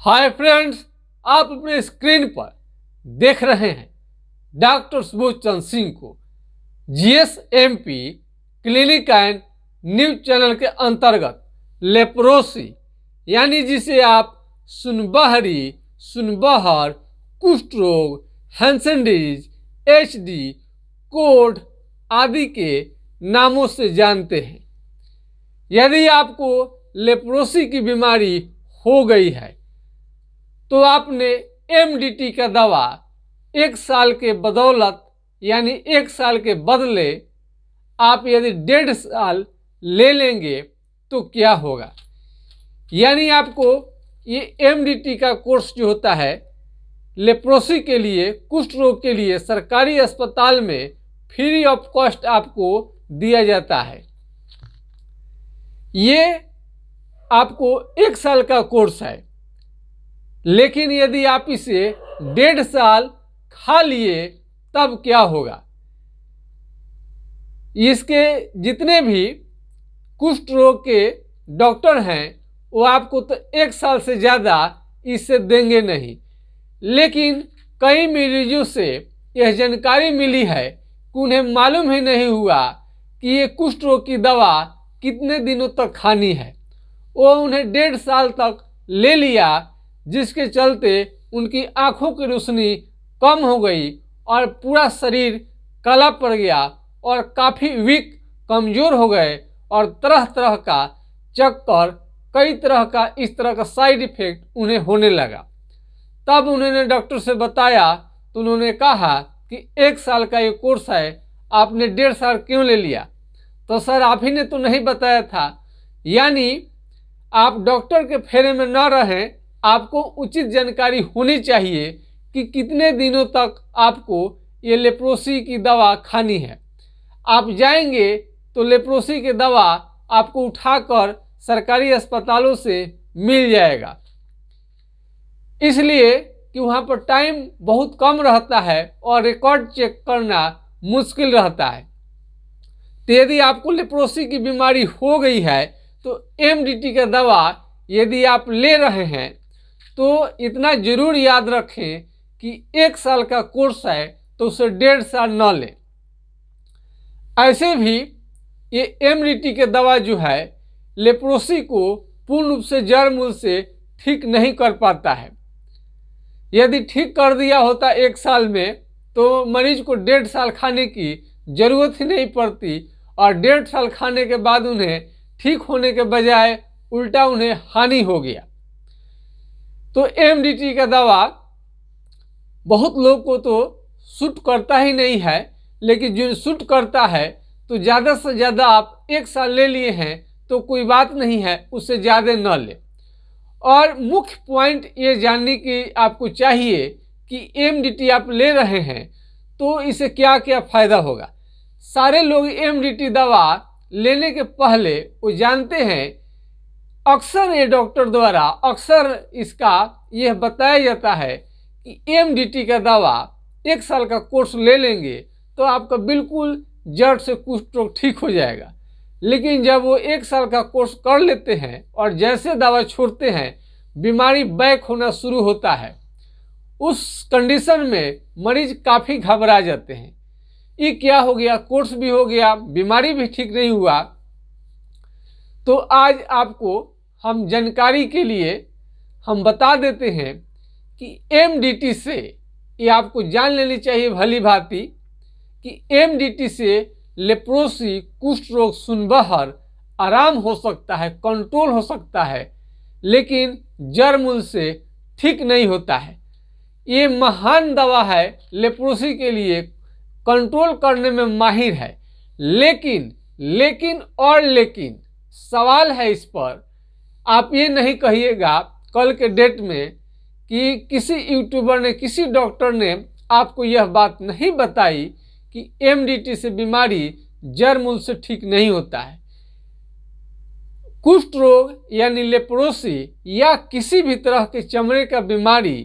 Hi friends, आप अपने screen पर देख रहे हैं डॉक्टर सुबोध चंद्र सिंह को जीएसएमपी क्लिनिक एंड न्यूज चैनल के अंतर्गत लेप्रोसी यानी जिसे आप सुनबहरी, सुनबहर, कुष्ठ रोग, हैंसन डिजीज, एचडी, कोढ़ आदि के नामों से जानते हैं। यदि आपको लेप्रोसी की बीमारी हो गई है तो आपने एमडीटी का दवा 1 साल के बदौलत यानी 1 साल के बदले आप यदि 1.5 साल ले लेंगे तो क्या होगा। यानी आपको ये एमडीटी का कोर्स जो होता है लेप्रोसी के लिए, कुष्ठ रोग के लिए सरकारी अस्पताल में फ्री ऑफ कॉस्ट आपको दिया जाता है। ये आपको 1 साल का कोर्स है, लेकिन यदि आप इसे 1.5 साल खा लिए तब क्या होगा। इसके जितने भी कुष्ठ रोग के डॉक्टर हैं वो आपको तो 1 साल से ज़्यादा इससे देंगे नहीं, लेकिन कई मरीजों से यह जानकारी मिली है कि उन्हें मालूम ही नहीं हुआ कि ये कुष्ठ रोग की दवा कितने दिनों तक खानी है। वो उन्हें 1.5 साल तक ले लिया, जिसके चलते उनकी आंखों की रोशनी कम हो गई और पूरा शरीर काला पड़ गया और काफ़ी वीक, कमज़ोर हो गए और तरह तरह का चक्कर, कई तरह का इस तरह का साइड इफ़ेक्ट उन्हें होने लगा। तब उन्होंने डॉक्टर से बताया तो उन्होंने कहा कि 1 साल का ये कोर्स है, आपने 1.5 साल क्यों ले लिया। तो सर आप ही ने तो नहीं बताया था। यानी आप डॉक्टर के फेरे में न रहें, आपको उचित जानकारी होनी चाहिए कि कितने दिनों तक आपको ये लेप्रोसी की दवा खानी है। आप जाएंगे तो लेप्रोसी की दवा आपको उठाकर सरकारी अस्पतालों से मिल जाएगा, इसलिए कि वहाँ पर टाइम बहुत कम रहता है और रिकॉर्ड चेक करना मुश्किल रहता है। तो यदि आपको लेप्रोसी की बीमारी हो गई है तो एमडीटी का दवा यदि आप ले रहे हैं तो इतना ज़रूर याद रखें कि 1 साल का कोर्स है तो उसे 1.5 साल न लें। ऐसे भी ये एमडीटी के दवा जो है लेप्रोसी को पूर्ण रूप से जड़ मूल से ठीक नहीं कर पाता है। यदि ठीक कर दिया होता 1 साल में तो मरीज को 1.5 साल खाने की ज़रूरत ही नहीं पड़ती और 1.5 साल खाने के बाद उन्हें ठीक होने के बजाय उल्टा उन्हें हानि हो गया। तो एमडीटी का दवा बहुत लोग को तो सूट करता ही नहीं है, लेकिन जो सूट करता है तो ज़्यादा से ज़्यादा आप 1 साल ले लिए हैं तो कोई बात नहीं है, उससे ज़्यादा न ले। और मुख्य पॉइंट ये जानने की आपको चाहिए कि एमडीटी आप ले रहे हैं तो इससे क्या क्या फ़ायदा होगा। सारे लोग एमडीटी दवा लेने के पहले वो जानते हैं, अक्सर ये डॉक्टर द्वारा अक्सर इसका यह बताया जाता है कि एमडीटी का दवा 1 साल का कोर्स ले लेंगे तो आपका बिल्कुल जड़ से कुष्ठ रोग ठीक हो जाएगा। लेकिन जब वो 1 साल का कोर्स कर लेते हैं और जैसे दवा छोड़ते हैं बीमारी बैक होना शुरू होता है, उस कंडीशन में मरीज काफ़ी घबरा जाते हैं। ये क्या हो गया, कोर्स भी हो गया, बीमारी भी ठीक नहीं हुआ। तो आज आपको हम जानकारी के लिए हम बता देते हैं कि एमडीटी से, ये आपको जान लेनी चाहिए भली भांति कि एमडीटी से लेप्रोसी, कुष्ठ रोग, सुनबहर आराम हो सकता है, कंट्रोल हो सकता है, लेकिन जड़ मूल से ठीक नहीं होता है। ये महान दवा है, लेप्रोसी के लिए कंट्रोल करने में माहिर है। लेकिन सवाल है इस पर, आप ये नहीं कहिएगा कल के डेट में कि किसी यूट्यूबर ने, किसी डॉक्टर ने आपको यह बात नहीं बताई कि एमडीटी से बीमारी जड़ मूल से ठीक नहीं होता है। कुष्ठ रोग यानी लेप्रोसी या किसी भी तरह के चमड़े का बीमारी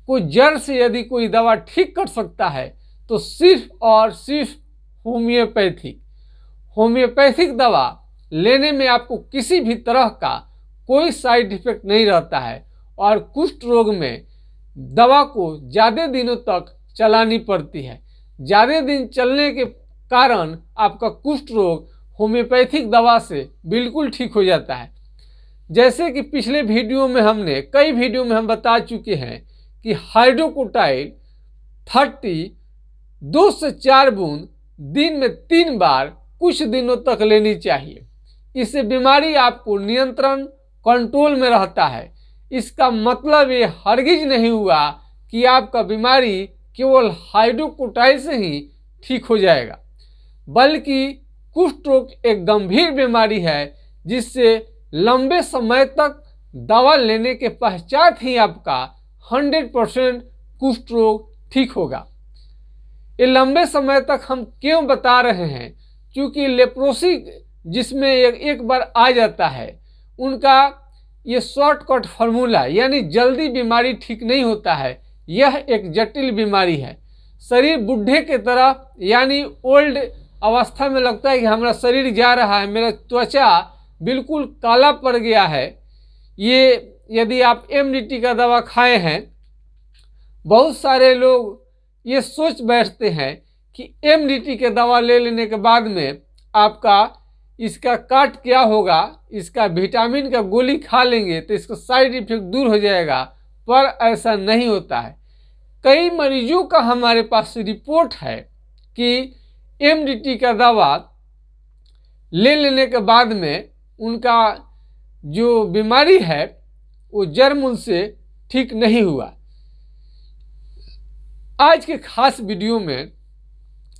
को जड़ से यदि कोई दवा ठीक कर सकता है तो सिर्फ और सिर्फ होम्योपैथिक दवा लेने में आपको किसी भी तरह का कोई साइड इफेक्ट नहीं रहता है और कुष्ठ रोग में दवा को ज़्यादा दिनों तक चलानी पड़ती है। ज़्यादा दिन चलने के कारण आपका कुष्ठ रोग होम्योपैथिक दवा से बिल्कुल ठीक हो जाता है। जैसे कि पिछले वीडियो में कई वीडियो में हम बता चुके हैं कि हाइड्रोकोटाइल 30 2 से 4 बूंद दिन में 3 बार कुछ दिनों तक लेनी चाहिए। इससे बीमारी आपको नियंत्रण कंट्रोल में रहता है। इसका मतलब ये हरगिज नहीं हुआ कि आपका बीमारी केवल हाइड्रोकोटाइल से ही ठीक हो जाएगा, बल्कि कुष्ठ रोग एक गंभीर बीमारी है जिससे लंबे समय तक दवा लेने के पश्चात ही आपका 100% कुष्ठ रोग ठीक होगा। ये लंबे समय तक हम क्यों बता रहे हैं? क्योंकि लेप्रोसी जिसमें एक बार आ जाता है उनका ये शॉर्टकट फार्मूला यानी जल्दी बीमारी ठीक नहीं होता है। यह एक जटिल बीमारी है। शरीर बुढ़े के तरह यानी ओल्ड अवस्था में लगता है कि हमारा शरीर जा रहा है, मेरा त्वचा बिल्कुल काला पड़ गया है। ये यदि आप एमडीटी का दवा खाए हैं, बहुत सारे लोग ये सोच बैठते हैं कि एमडीटी के दवा ले लेने के बाद में आपका इसका काट क्या होगा, इसका विटामिन का गोली खा लेंगे तो इसका साइड इफेक्ट दूर हो जाएगा, पर ऐसा नहीं होता है। कई मरीजों का हमारे पास रिपोर्ट है कि एमडीटी का दवा ले लेने के बाद में उनका जो बीमारी है वो जड़ मूल से ठीक नहीं हुआ। आज के खास वीडियो में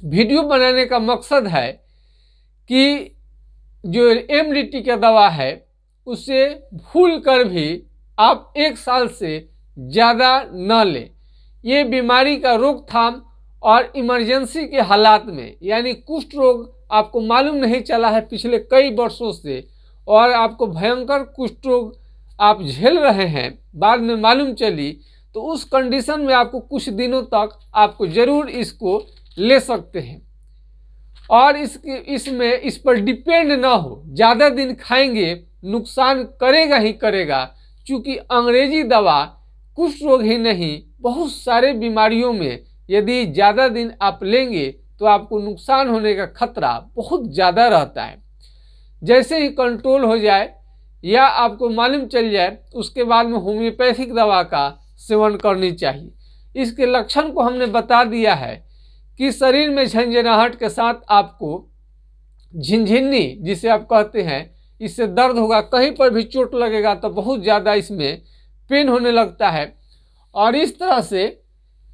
वीडियो बनाने का मकसद है कि जो एमडीटी का दवा है उसे भूल कर भी आप 1 साल से ज़्यादा न लें। ये बीमारी का रोकथाम और इमरजेंसी के हालात में, यानी कुष्ठ रोग आपको मालूम नहीं चला है पिछले कई वर्षों से और आपको भयंकर कुष्ठ रोग आप झेल रहे हैं, बाद में मालूम चली, तो उस कंडीशन में आपको कुछ दिनों तक आपको ज़रूर इसको ले सकते हैं। और इसमें इस पर डिपेंड ना हो, ज़्यादा दिन खाएंगे नुकसान करेगा ही करेगा, क्योंकि अंग्रेजी दवा कुष्ठ रोग ही नहीं बहुत सारे बीमारियों में यदि ज़्यादा दिन आप लेंगे तो आपको नुकसान होने का खतरा बहुत ज़्यादा रहता है। जैसे ही कंट्रोल हो जाए या आपको मालूम चल जाए उसके बाद में होम्योपैथिक दवा का सेवन करनी चाहिए। इसके लक्षण को हमने बता दिया है कि शरीर में झंझनाहट के साथ आपको झिनझिन्नी जिसे आप कहते हैं, इससे दर्द होगा, कहीं पर भी चोट लगेगा तो बहुत ज़्यादा इसमें पेन होने लगता है। और इस तरह से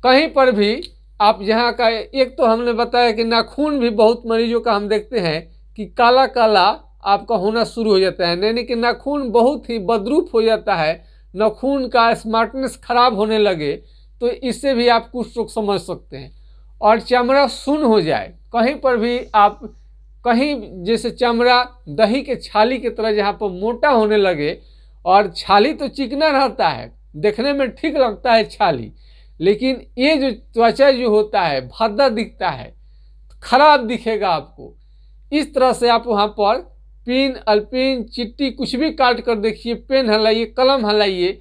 कहीं पर भी आप जहाँ का, एक तो हमने बताया कि नाखून भी बहुत मरीजों का हम देखते हैं कि काला काला आपका होना शुरू हो जाता है, यानी कि नाखून बहुत ही बदरूप हो जाता है, नाखून का स्मार्टनेस खराब होने लगे तो इससे भी आप कुष्ठ रोग समझ सकते हैं। और चमड़ा सुन्न हो जाए, कहीं पर भी आप कहीं जैसे चमड़ा दही के छाली की तरह जहाँ पर मोटा होने लगे, और छाली तो चिकना रहता है, देखने में ठीक लगता है छाली, लेकिन ये जो त्वचा जो होता है भद्दा दिखता है, खराब दिखेगा आपको। इस तरह से आप वहाँ पर पिन, अल्पिन, चिट्टी कुछ भी काट कर देखिए, पेन हलाइए, कलम हलाइए,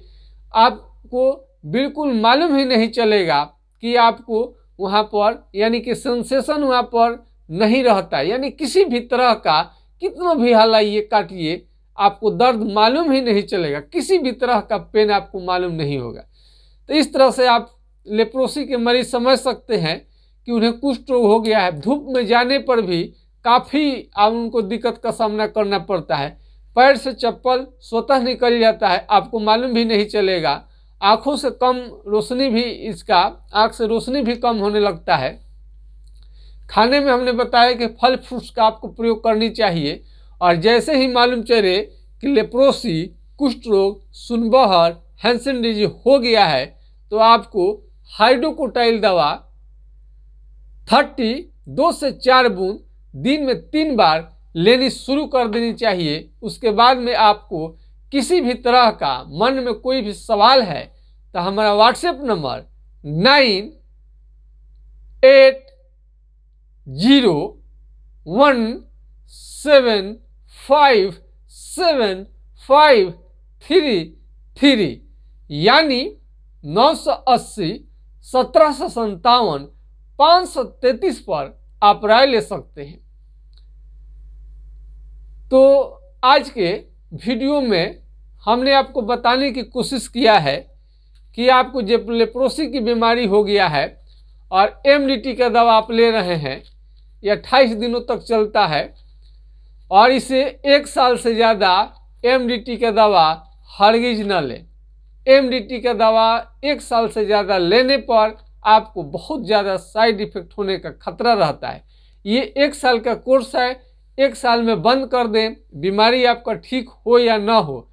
आपको बिल्कुल मालूम ही नहीं चलेगा कि आपको वहाँ पर यानी कि सेंसेशन वहाँ पर नहीं रहता, यानी किसी भी तरह का कितना भी हलाइए काटिए आपको दर्द मालूम ही नहीं चलेगा, किसी भी तरह का पेन आपको मालूम नहीं होगा। तो इस तरह से आप लेप्रोसी के मरीज समझ सकते हैं कि उन्हें कुष्ठ रोग हो गया है। धूप में जाने पर भी काफ़ी उनको दिक्कत का सामना करना पड़ता है, पैर से चप्पल स्वतः निकल जाता है, आपको मालूम भी नहीं चलेगा, आँखों से कम रोशनी भी आँख से रोशनी भी कम होने लगता है। खाने में हमने बताया कि फल फ्रूट्स का आपको प्रयोग करनी चाहिए, और जैसे ही मालूम चले कि लेप्रोसी, कुष्ठ रोग, सुनबहर, हैंसन डिजीज हो गया है तो आपको हाइड्रोकोटाइल दवा 30 2 से 4 बूंद दिन में 3 बार लेनी शुरू कर देनी चाहिए। उसके बाद में आपको किसी भी तरह का मन में कोई भी सवाल है तो हमारा व्हाट्सएप नंबर 9801757533 यानी 980 1757 533 पर आप राय ले सकते हैं। तो आज के वीडियो में हमने आपको बताने की कोशिश किया है कि आपको जब लेप्रोसी की बीमारी हो गया है और एमडीटी का दवा आप ले रहे हैं, यह 28 दिनों तक चलता है और इसे 1 साल से ज़्यादा एमडीटी का दवा हरगिज न लें। एमडीटी का दवा 1 साल से ज़्यादा लेने पर आपको बहुत ज़्यादा साइड इफ़ेक्ट होने का खतरा रहता है। ये 1 साल का कोर्स है, 1 साल में बंद कर दें, बीमारी आपका ठीक हो या ना हो।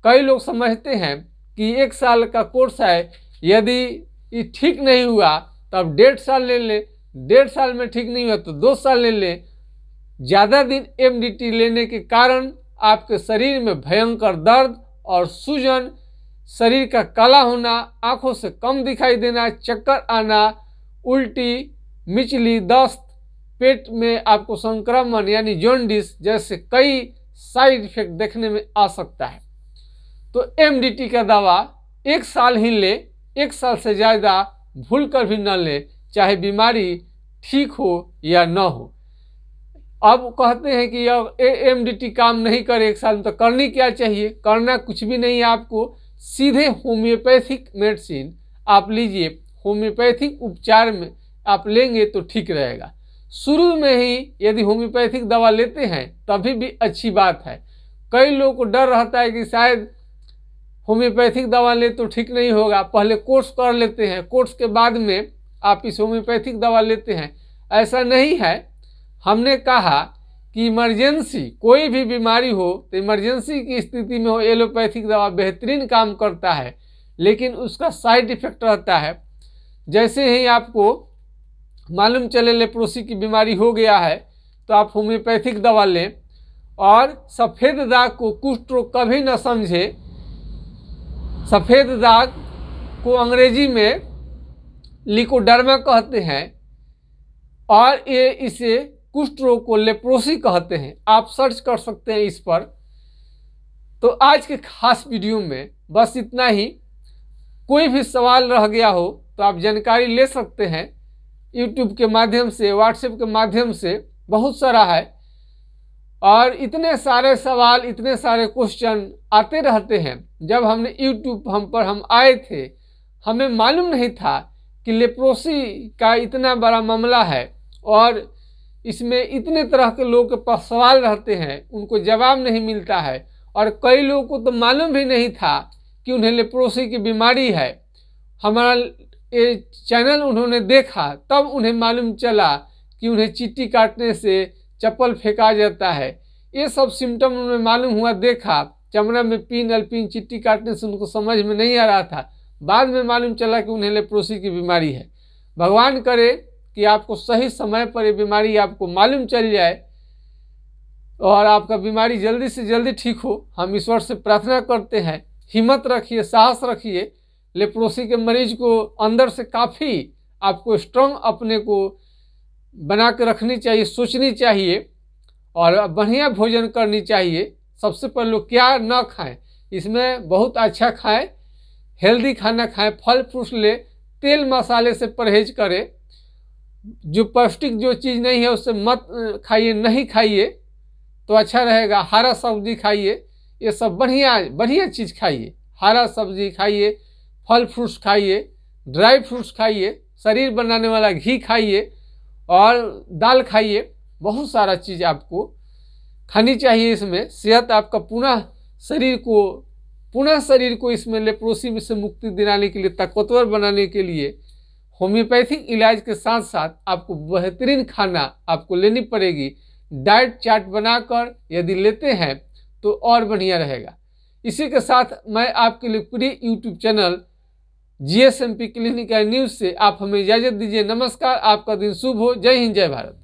कई लोग समझते हैं कि 1 साल का कोर्स है, यदि ये ठीक नहीं हुआ तब 1.5 साल ले लें, 1.5 साल में ठीक नहीं हुआ तो 2 साल ले लें। ज़्यादा दिन एमडीटी लेने के कारण आपके शरीर में भयंकर दर्द और सूजन, शरीर का काला होना, आंखों से कम दिखाई देना, चक्कर आना, उल्टी, मिचली, दस्त, पेट में आपको संक्रमण यानी जॉन्डिस जैसे कई साइड इफेक्ट देखने में आ सकता है। तो एमडीटी का दवा 1 साल ही ले, 1 साल से ज़्यादा भूल कर भी न ले, चाहे बीमारी ठीक हो या न हो। अब कहते हैं कि एमडीटी काम नहीं करे 1 साल में, तो करनी क्या चाहिए? करना कुछ भी नहीं है, आपको सीधे होम्योपैथिक मेडिसिन आप लीजिए। होम्योपैथिक उपचार में आप लेंगे तो ठीक रहेगा। शुरू में ही यदि होम्योपैथिक दवा लेते हैं तभी भी अच्छी बात है। कई लोगों को डर रहता है कि शायद होम्योपैथिक दवा ले तो ठीक नहीं होगा, पहले कोर्स कर लेते हैं, कोर्स के बाद में आप इस होम्योपैथिक दवा लेते हैं। ऐसा नहीं है। हमने कहा कि इमरजेंसी, कोई भी बीमारी हो तो इमरजेंसी की स्थिति में हो एलोपैथिक दवा बेहतरीन काम करता है, लेकिन उसका साइड इफेक्ट रहता है। जैसे ही आपको मालूम चले लेप्रोसी की बीमारी हो गया है तो आप होम्योपैथिक दवा लें। और सफ़ेद दाग को कुष्ठ रोग कभी न समझे। सफ़ेद दाग को अंग्रेजी में लिकोडर्मा कहते हैं और ये इसे कुष्ठ रोग को लेप्रोसी कहते हैं। आप सर्च कर सकते हैं इस पर। तो आज के खास वीडियो में बस इतना ही। कोई भी सवाल रह गया हो तो आप जानकारी ले सकते हैं यूट्यूब के माध्यम से, व्हाट्सएप के माध्यम से, बहुत सारा है। और इतने सारे सवाल, इतने सारे क्वेश्चन आते रहते हैं। जब हमने यूट्यूब पर हम आए थे, हमें मालूम नहीं था कि लेप्रोसी का इतना बड़ा मामला है और इसमें इतने तरह के लोगों के पास सवाल रहते हैं, उनको जवाब नहीं मिलता है। और कई लोगों को तो मालूम भी नहीं था कि उन्हें लेप्रोसी की बीमारी है। हमारा ये चैनल उन्होंने देखा तब उन्हें मालूम चला कि उन्हें चींटी काटने से चप्पल फेंका जाता है। ये सब सिम्टम उन्हें मालूम हुआ, देखा। चमड़ा में पिन अल्पिन चींटी काटने से उनको समझ में नहीं आ रहा था। बाद में मालूम चला कि उन्हें लेप्रोसी की बीमारी है। भगवान करे कि आपको सही समय पर ये बीमारी आपको मालूम चल जाए और आपका बीमारी जल्दी से जल्दी ठीक हो। हम ईश्वर से प्रार्थना करते हैं। हिम्मत रखिए, साहस रखिए। लेप्रोसी के मरीज को अंदर से काफ़ी आपको स्ट्रॉन्ग अपने को बना के रखनी चाहिए, सोचनी चाहिए और बढ़िया भोजन करनी चाहिए। सबसे पहले लोग क्या ना खाएं, इसमें बहुत अच्छा खाएं, हेल्दी खाना खाएं, फल फ्रूट ले, तेल मसाले से परहेज करें। जो पौष्टिक जो चीज़ नहीं है उससे मत खाइए, नहीं खाइए तो अच्छा रहेगा। हरा सब्जी खाइए, ये सब बढ़िया बढ़िया चीज़ खाइए। हरा सब्जी खाइए, फल फ्रूट्स खाइए, ड्राई फ्रूट्स खाइए, शरीर बनाने वाला घी खाइए और दाल खाइए। बहुत सारा चीज़ आपको खानी चाहिए। इसमें सेहत आपका पुनः शरीर को इसमें लेप्रोसी से मुक्ति दिलाने के लिए, ताकतवर बनाने के लिए होम्योपैथिक इलाज के साथ साथ आपको बेहतरीन खाना आपको लेनी पड़ेगी। डाइट चार्ट बनाकर यदि लेते हैं तो और बढ़िया रहेगा। इसी के साथ मैं आपके लिए पूरी YouTube channel GSMP clinic and news से आप हमें इजाज़त दीजिए। नमस्कार, आपका दिन शुभ हो। जय हिंद, जय भारत।